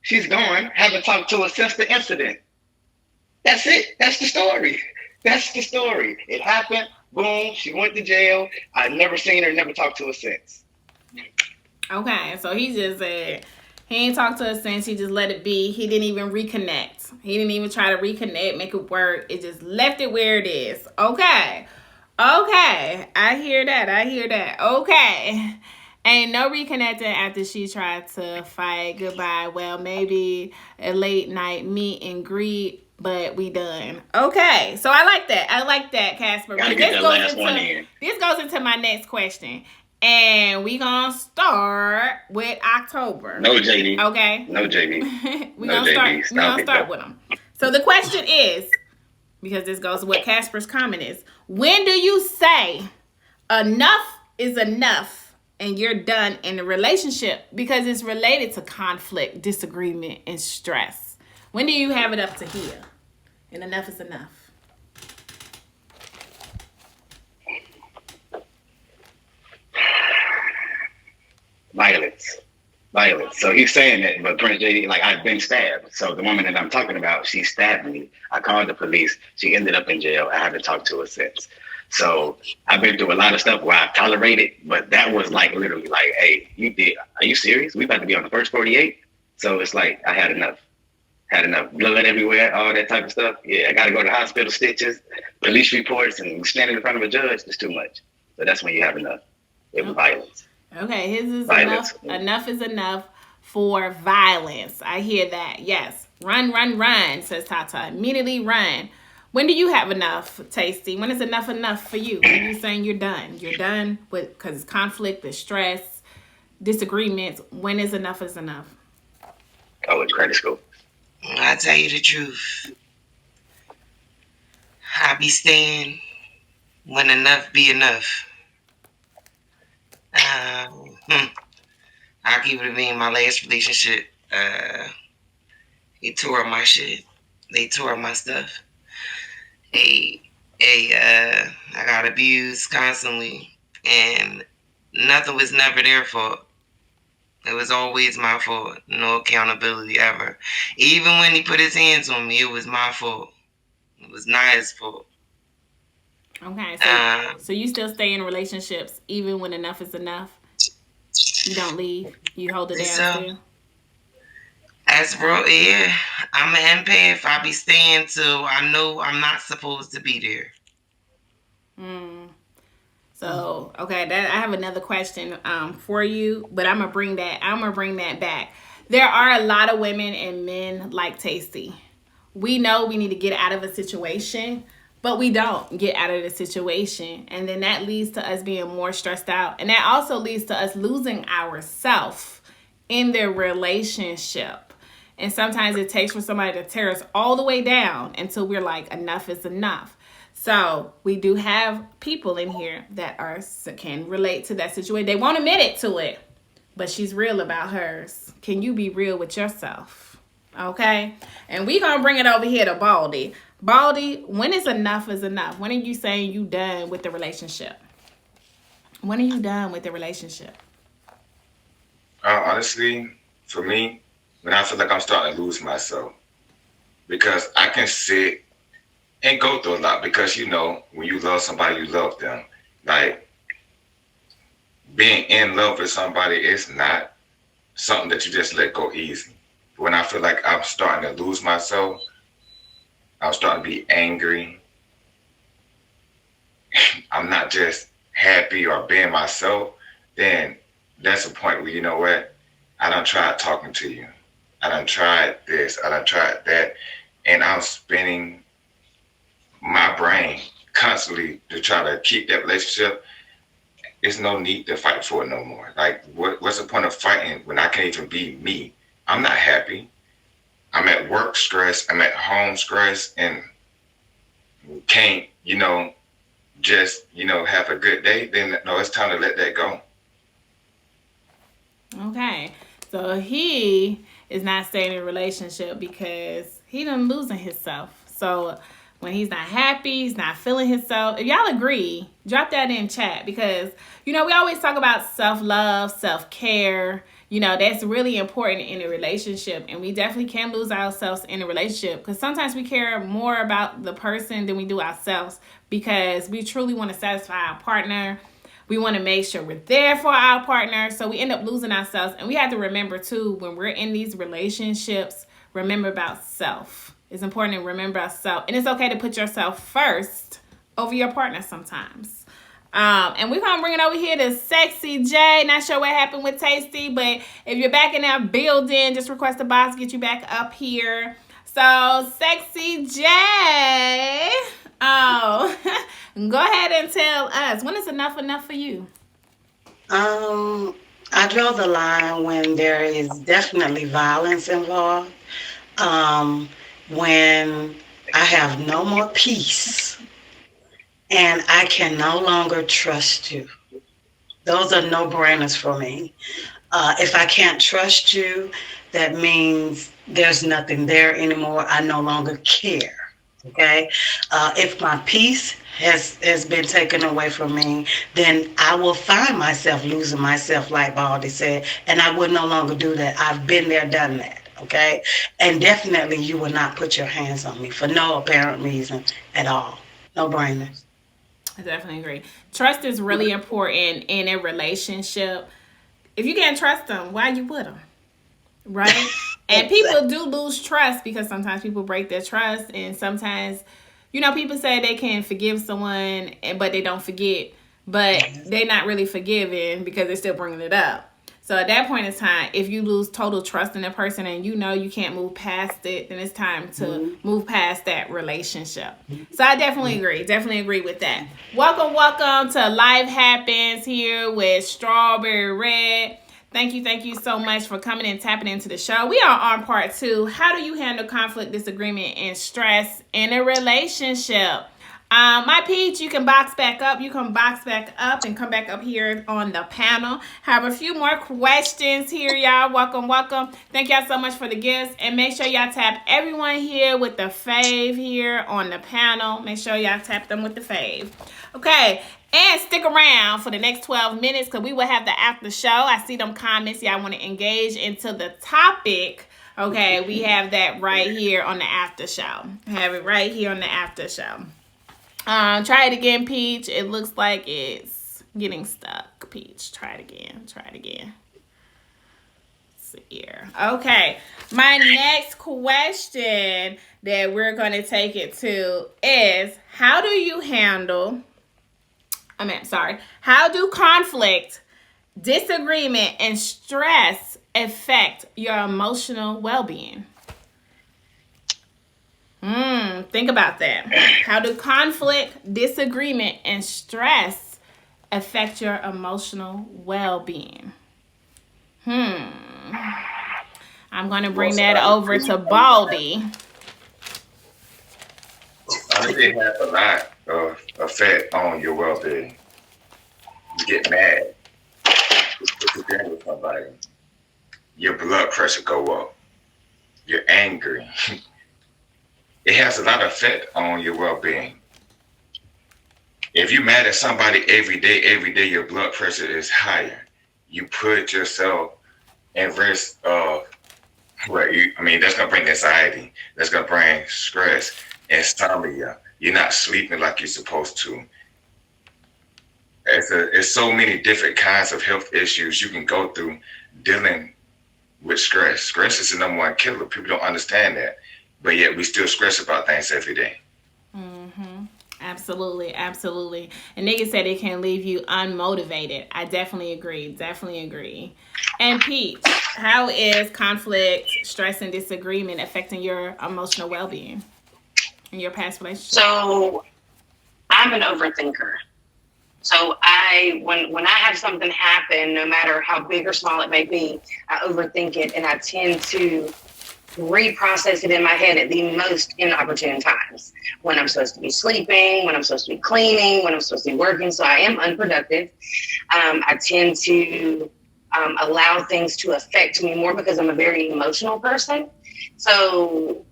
She's gone. Haven't talked to her since the incident. That's it. That's the story. It happened. Boom. She went to jail. I've never seen her, never talked to her since. Okay. So he just said he ain't talked to her since. He just let it be. He didn't even reconnect. He didn't even try to reconnect, make it work. It just left it where it is. Okay. I hear that. Okay. Ain't no reconnecting after she tried to fight goodbye. Well, maybe a late night meet and greet, but we done. Okay. So I like that, Casper. This goes into my next question. And we gonna start with October. No JD. Okay. No JD. we gonna start with them. So the question is, because this goes to what Casper's comment is, when do you say enough is enough and you're done in a relationship? Because it's related to conflict, disagreement, and stress. When do you have it up to here? And enough is enough. Violence. So he's saying that, but Prince JD, like, I've been stabbed. So the woman that I'm talking about, she stabbed me. I called the police. She ended up in jail. I haven't talked to her since. So I've been through a lot of stuff where I've tolerated, but that was like literally like, hey, are you serious? We about to be on the first 48. So it's like, I had enough. Blood everywhere, all that type of stuff. Yeah, I got to go to the hospital, stitches, police reports, and standing in front of a judge. It's too much. So that's when you have enough. It was violence. Okay, his is violence. Enough. Enough is enough for violence. I hear that. Yes. Run, says Tata. Immediately run. When do you have enough, Tasty? When is enough for you? When are you saying you're done? You're done with, because it's conflict, the stress, disagreements. When is enough? I went to credit school. I tell you the truth. I be staying when enough be enough. I keep it being my last relationship. He tore up my shit. They tore up my stuff. Hey, I got abused constantly, and nothing was never their fault. It was always my fault. No accountability ever. Even when he put his hands on me, it was my fault. It was not his fault. Okay, so you still stay in relationships even when enough is enough. You don't leave. You hold it down So, still. as bro, yeah, I'm an empath. I be staying till I know I'm not supposed to be there. Mm. So okay, that I have another question for you, but I'm gonna bring that back. There are a lot of women and men like Tasty. We know we need to get out of a situation, but we don't get out of the situation, and then that leads to us being more stressed out, and that also leads to us losing ourselves in their relationship. And sometimes it takes for somebody to tear us all the way down until we're like, enough is enough. So we do have people in here that can relate to that situation. They won't admit it to it, but she's real about hers. Can you be real with yourself? Okay? And we gonna bring it over here to Baldy. Baldy, when is enough is enough? When are you saying you done with the relationship? When are you done with the relationship? Honestly, for me, when I feel like I'm starting to lose myself, because I can sit and go through a lot. Because when you love somebody, you love them. Like being in love with somebody is not something that you just let go easy. When I feel like I'm starting to lose myself, I'm starting to be angry. I'm not just happy or being myself. Then that's a point where, you know what? I done tried talking to you. I done tried this. I done tried that. And I'm spinning my brain constantly to try to keep that relationship. There's no need to fight for it no more. Like, what's the point of fighting when I can't even be me? I'm not happy. I'm at work stress. I'm at home stress, and can't, just, have a good day. Then, no, it's time to let that go. Okay. So he is not staying in a relationship because he done losing himself. So when he's not happy, he's not feeling himself. If y'all agree, drop that in chat because, we always talk about self-love, self-care. That's really important in a relationship. And we definitely can lose ourselves in a relationship because sometimes we care more about the person than we do ourselves because we truly want to satisfy our partner. We want to make sure we're there for our partner. So we end up losing ourselves. And we have to remember, too, when we're in these relationships, remember about self. It's important to remember about self. And it's okay to put yourself first over your partner sometimes. And we're going to bring it over here to Sexy J. Not sure what happened with Tasty, but if you're back in that building, just request a box, get you back up here. So, Sexy J, go ahead and tell us, when is enough for you? I draw the line when there is definitely violence involved. When I have no more peace and I can no longer trust you. Those are no-brainers for me. If I can't trust you, that means there's nothing there anymore. I no longer care. Okay? If my peace has been taken away from me, then I will find myself losing myself, like Baldy said, and I would no longer do that. I've been there, done that. Okay? And definitely you will not put your hands on me for no apparent reason at all. No brainers. I definitely agree. Trust is really important in a relationship. If you can't trust them, why you with them? Right? And people do lose trust because sometimes people break their trust, and sometimes, people say they can forgive someone, but they don't forget, but they're not really forgiving because they're still bringing it up. So at that point in time, if you lose total trust in a person and you can't move past it, then it's time to move past that relationship. So I definitely agree with that. Welcome to Life Happens here with Strawberry Red. Thank you so much for coming and tapping into the show. We are on part two. How do you handle conflict, disagreement, and stress in a relationship? My Peach, you can box back up. You can box back up and come back up here on the panel. Have a few more questions here, y'all. Welcome, welcome. Thank y'all so much for the gifts. And make sure y'all tap everyone here with the fave here on the panel. Make sure y'all tap them with the fave. Okay, and stick around for the next 12 minutes because we will have the after show. I see them comments. Y'all want to engage into the topic. Okay, we have that right here on the after show. Have it right here on the after show. Try it again, Peach. It looks like it's getting stuck. Peach, try it again. Try it again. Let's see here. Okay, my next question that we're going to take it to is, how do you handle... How do conflict, disagreement, and stress affect your emotional well-being? Think about that. How do conflict, disagreement, and stress affect your emotional well-being? I'm going to bring that over to Baldy. I think it has a lot of effect on your well-being. You get mad, you get with somebody, your blood pressure go up, you're angry. It has a lot of effect on your well-being. If you're mad at somebody every day, your blood pressure is higher. You put yourself in risk of, that's going to bring anxiety. That's going to bring stress, insomnia. You're not sleeping like you're supposed to. It's so many different kinds of health issues you can go through dealing with stress. Stress is the number one killer. People don't understand that. But yet we still stress about things every day. Absolutely, absolutely. And nigga said it can leave you unmotivated. I definitely agree. And Peach, how is conflict, stress, and disagreement affecting your emotional well-being in your past relationship? So I'm an overthinker. So when I have something happen, no matter how big or small it may be, I overthink it, and I tend to reprocess it in my head at the most inopportune times, when I'm supposed to be sleeping, when I'm supposed to be cleaning, when I'm supposed to be working. So I am unproductive. I tend to allow things to affect me more because I'm a very emotional person. So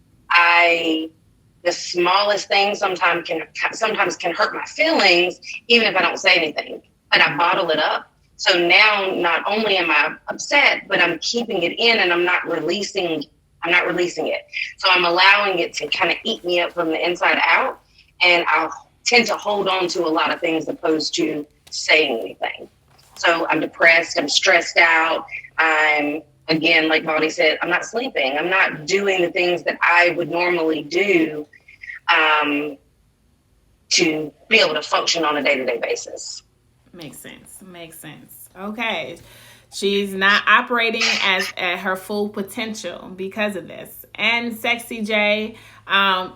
the smallest thing sometimes can hurt my feelings, even if I don't say anything, but I bottle it up. So now not only am I upset, but I'm keeping it in, and I'm not releasing it. So I'm allowing it to kind of eat me up from the inside out, and I'll tend to hold on to a lot of things opposed to saying anything. So I'm depressed, I'm stressed out, again, like Bonnie said, I'm not sleeping. I'm not doing the things that I would normally do to be able to function on a day-to-day basis. Makes sense. Okay. She's not operating at her full potential because of this. And Sexy J,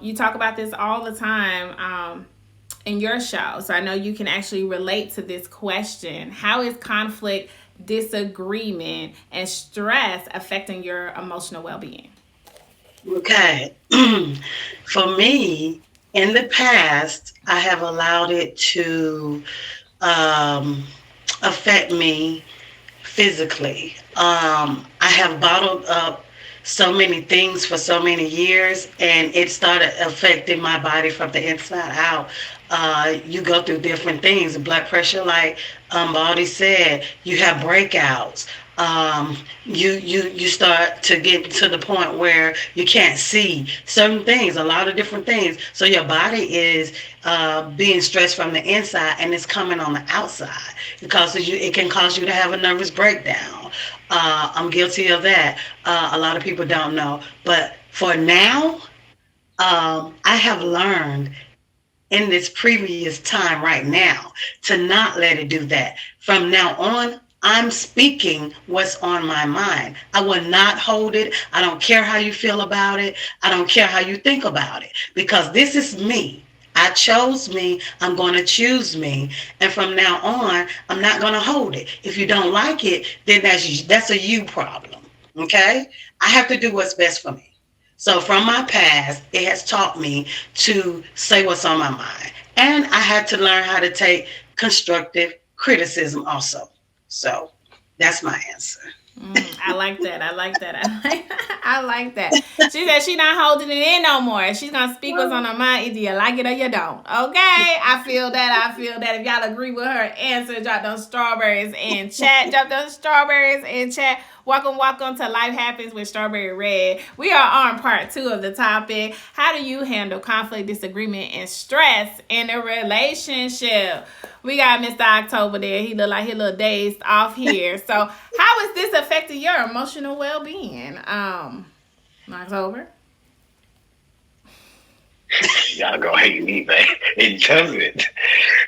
you talk about this all the time in your show. So I know you can actually relate to this question. How is conflict, disagreement, and stress affecting your emotional well-being? Okay. For me, in the past, I have allowed it to affect me physically. I have bottled up so many things for so many years, and it started affecting my body from the inside out. You go through different things, blood pressure, like Baldy said, you have breakouts. You start to get to the point where you can't see certain things, a lot of different things. So your body is being stressed from the inside, and it's coming on the outside. It can cause you to have a nervous breakdown. I'm guilty of that. A lot of people don't know. But for now, I have learned in this previous time right now to not let it do that. From now on, I'm speaking what's on my mind. I will not hold it. I don't care how you feel about it. I don't care how you think about it, because this is me. I chose me, I'm going to choose me. And from now on, I'm not going to hold it. If you don't like it, then that's a you problem. Okay? I have to do what's best for me. So from my past, it has taught me to say what's on my mind. And I had to learn how to take constructive criticism also. So that's my answer. I like that. I like that. I like that. She said she's not holding it in no more. She's gonna speak what's on her mind. Either you like it or you don't. Okay, I feel that. I feel that. If y'all agree with her answer, drop those strawberries in chat. Drop those strawberries in chat. Welcome to Life Happens with Strawberry Red. We are on part 2 of the topic. How do you handle conflict, disagreement, and stress in a relationship? We got Mr. October there. He look like he a little dazed off here. So how is this affecting your emotional well-being? October? Y'all gonna hate me, man. It doesn't.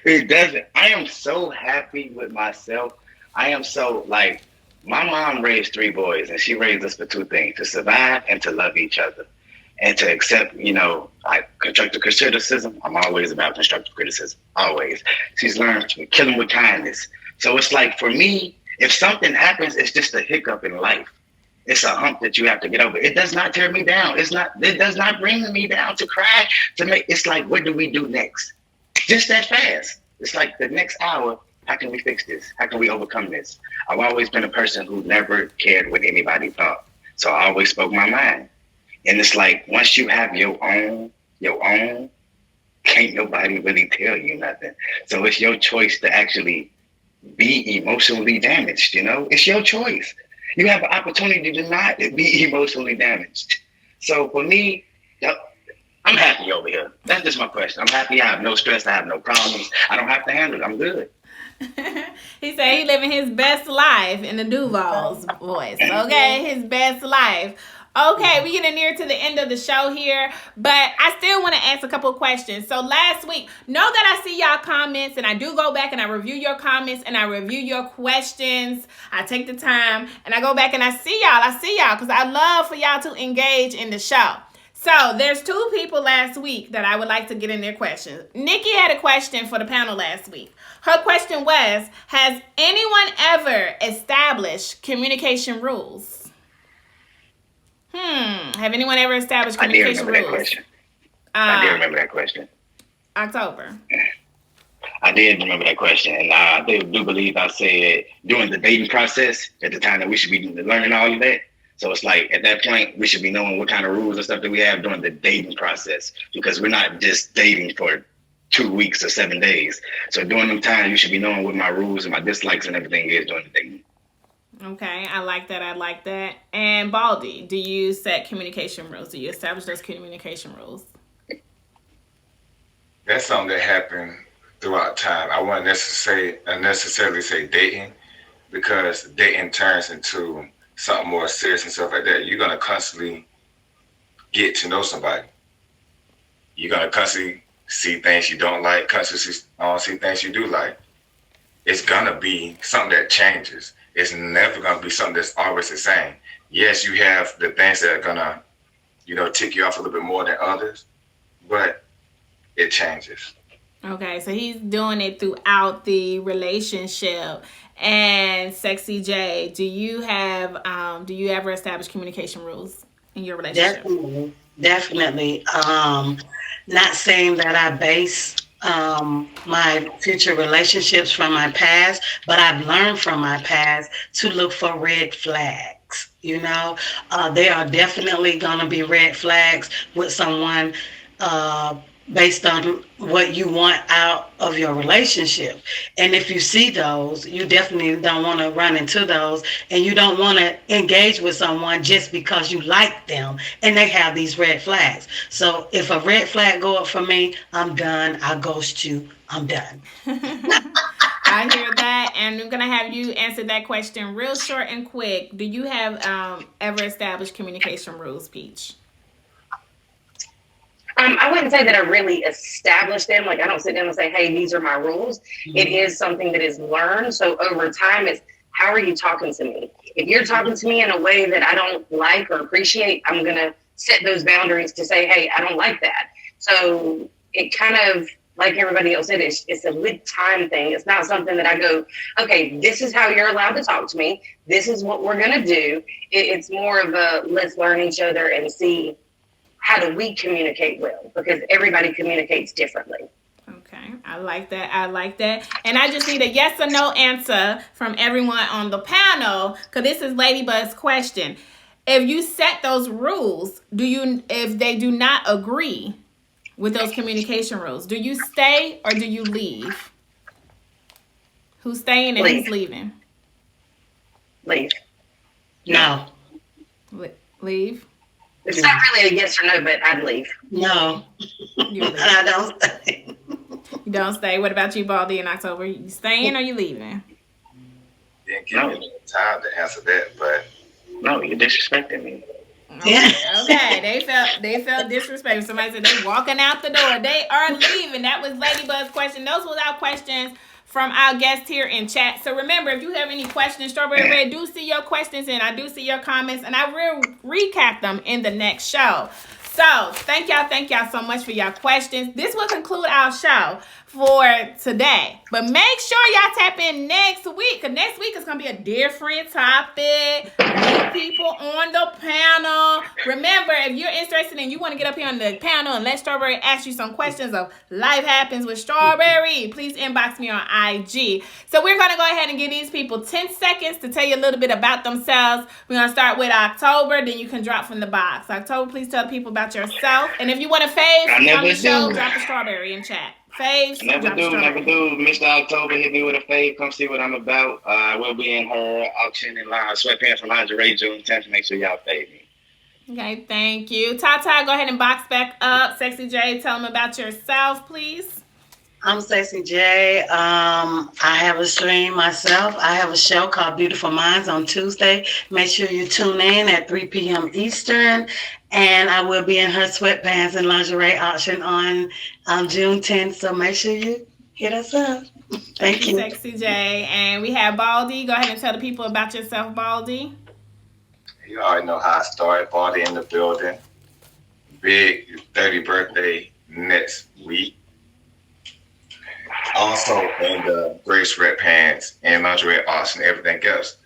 It doesn't. I am so happy with myself. I am so like, my mom raised 3 boys, and she raised us for 2 things: to survive and to love each other, and to accept, like constructive criticism. I'm always about constructive criticism. Always. She's learned to kill them with kindness. So it's like, for me, if something happens, it's just a hiccup in life. It's a hump that you have to get over. It does not tear me down. It does not bring me down to cry. It's like, what do we do next? Just that fast. It's like the next hour. How can we fix this? How can we overcome this? I've always been a person who never cared what anybody thought. So I always spoke my mind. And it's like, once you have your own, can't nobody really tell you nothing. So it's your choice to actually be emotionally damaged, It's your choice. You have an opportunity to not be emotionally damaged. So for me, I'm happy over here. That's just my question. I'm happy. I have no stress. I have no problems. I don't have to handle it. I'm good. He said he living his best life in the Duval's voice. Okay, his best life. Okay, we getting near to the end of the show here, but I still want to ask a couple questions. So last week, know that I see y'all comments, and I do go back and I review your comments and I review your questions. I take the time and I go back and I see y'all because I love for y'all to engage in the show. So there's 2 people last week that I would like to get in their questions. Nikki had a question for the panel last week. Her question was, has anyone ever established communication rules? Have anyone ever established communication rules? I did remember that question. October. I did remember that question. And I do believe I said during the dating process, at the time, that we should be learning all of that. So it's like, at that point, we should be knowing what kind of rules and stuff that we have during the dating process, because we're not just dating for 2 weeks or 7 days. So during them times, you should be knowing what my rules and my dislikes and everything is during the dating. Okay, I like that. And Baldy, do you set communication rules? Do you establish those communication rules? That's something that happened throughout time. I wouldn't necessarily say dating, because dating turns into something more serious and stuff like that. You're gonna constantly get to know somebody. You're gonna constantly see things you don't like, constantly see things you do like. It's gonna be something that changes. It's never gonna be something that's always the same. Yes, you have the things that are gonna, tick you off a little bit more than others, but it changes. Okay, so he's doing it throughout the relationship. And Sexy J, do you ever establish communication rules in your relationship? Definitely. Not saying that I base my future relationships from my past, but I've learned from my past to look for red flags. There are definitely going to be red flags with someone based on what you want out of your relationship. And if you see those, you definitely don't want to run into those, and you don't want to engage with someone just because you like them and they have these red flags. So if a red flag go up for me, I'm done. I ghost you. I'm done. I hear that, and I'm going to have you answer that question real short and quick. Do you have ever established communication rules, Peach? I wouldn't say that I really established them. Like, I don't sit down and say, hey, these are my rules. Mm-hmm. It is something that is learned. So over time, it's how are you talking to me? If you're talking to me in a way that I don't like or appreciate, I'm going to set those boundaries to say, hey, I don't like that. So it kind of, like everybody else said, it's a with time thing. It's not something that I go, okay, this is how you're allowed to talk to me. This is what we're going to do. It's more of a let's learn each other and see how do we communicate well, because everybody communicates differently. Okay, I like that. I like that. And I just need a yes or no answer from everyone on the panel, because this is Ladybug's question. If you set those rules, if they do not agree with those communication rules, do you stay or do you leave? Who's staying and Leave. who's leaving? Leave. No. Leave. It's not really a yes or no, but I'd leave. No. You leave. I don't stay. You don't stay. What about you, Baldy, in October? You staying or you leaving? Didn't give me time to answer that, but No, you're disrespecting me. Okay, okay. They felt disrespectful. Somebody said they walking out the door. They are leaving. That was Ladybug's question. Those was our questions from our guest here in chat. So remember, if you have any questions, Strawberry Red, do see your questions and I do see your comments, and I will recap them in the next show. So thank y'all so much for your questions. This will conclude our show for today. But make sure y'all tap in next week, because next week is going to be a different topic. New people on the panel. Remember, if you're interested and you want to get up here on the panel and let Strawberry ask you some questions of Life Happens with Strawberry, please inbox me on IG. So we're going to go ahead and give these people 10 seconds to tell you a little bit about themselves. We're going to start with October, then you can drop from the box. October, please tell the people about yourself. And if you want to fave on the show, drop a Strawberry in chat. Faves, Never do. Mr. October, hit me with a fave. Come see what I'm about. I will be in her auction in line, sweatpants and lingerie June 10th. Make sure y'all fave me. Okay, thank you. Tata, go ahead and box back up. Sexy J, tell them about yourself, please. I'm Sexy J. I have a stream myself. I have a show called Beautiful Minds on Tuesday. Make sure you tune in at 3 p.m. Eastern. And I will be in her sweatpants and lingerie auction on June 10th. So make sure you hit us up. Thank you. Sexy J. And we have Baldy. Go ahead and tell the people about yourself, Baldy. you already know how I started. Party in the building. Big 30th birthday next week. Also in the gray sweatpants and lingerie auction, everything else.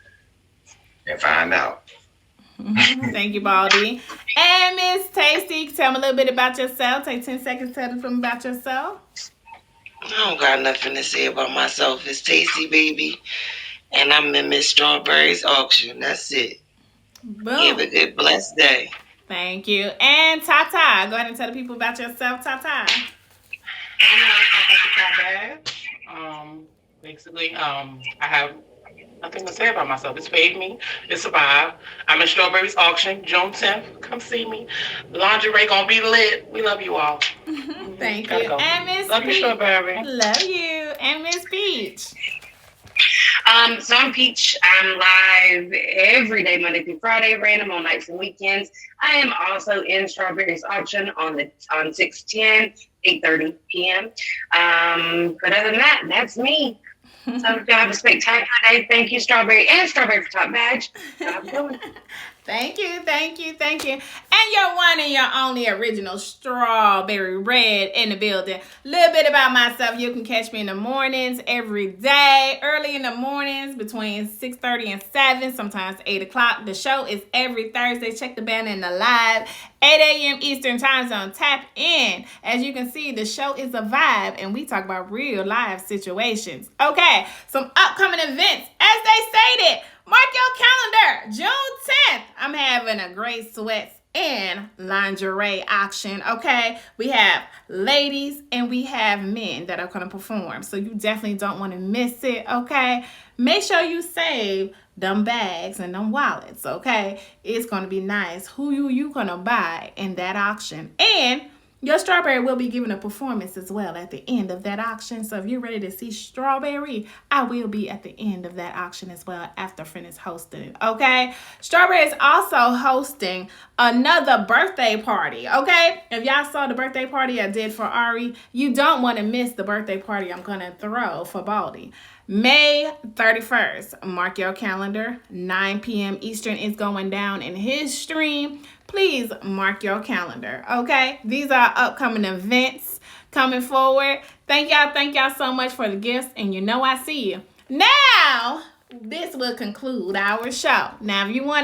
And find out. Thank you, Baldy. And Miss Tasty, tell me a little bit about yourself. Take 10 seconds to tell them about yourself. I don't got nothing to say about myself. It's Tasty Baby, and I'm in Miss Strawberry's auction. That's it. Boom. Have a good, blessed day. Thank you. And Tata, go ahead and tell the people about yourself, Tata. Basically, I have nothing to say about myself. It's paid me. It survived. I'm in Strawberry's auction, June 10th. Come see me. Lingerie gonna be lit. We love you all. Thank Gotta you. go. And Miss Love you, Peach. Strawberry. Love you. And Miss Peach. So I'm Peach. I'm live every day, Monday through Friday, random on nights and weekends. I am also in Strawberry's auction on 6/10, 8:30 p.m. But other than that, that's me. So y'all have a spectacular day. Thank you, Strawberry and Strawberry for Top Badge. How's it going? Thank you, thank you, thank you. And your one and your only original Strawberry Red in the building. A little bit about myself. You can catch me in the mornings every day, early in the mornings between 6:30 and 7, sometimes 8 o'clock. The show is every Thursday. Check the banner in the live, 8 a.m. Eastern time zone. Tap in. As you can see, the show is a vibe, and we talk about real live situations. Okay, some upcoming events. As they stated, mark your calendar, June 10th. I'm having a gray sweats and lingerie auction, okay? We have ladies and we have men that are going to perform. So you definitely don't want to miss it, okay? Make sure you save them bags and them wallets, okay? It's going to be nice. Who you going to buy in that auction? And your Strawberry will be giving a performance as well at the end of that auction. So if you're ready to see Strawberry, I will be at the end of that auction as well after finish hosting it, okay? Strawberry is also hosting another birthday party, okay? If y'all saw the birthday party I did for Ari, you don't want to miss the birthday party I'm going to throw for Baldy. May 31st, mark your calendar, 9 p.m. Eastern is going down in his stream. Please mark your calendar, okay? These are upcoming events coming forward. Thank y'all so much for the gifts, and you know I see you. Now, this will conclude our show. Now, if you want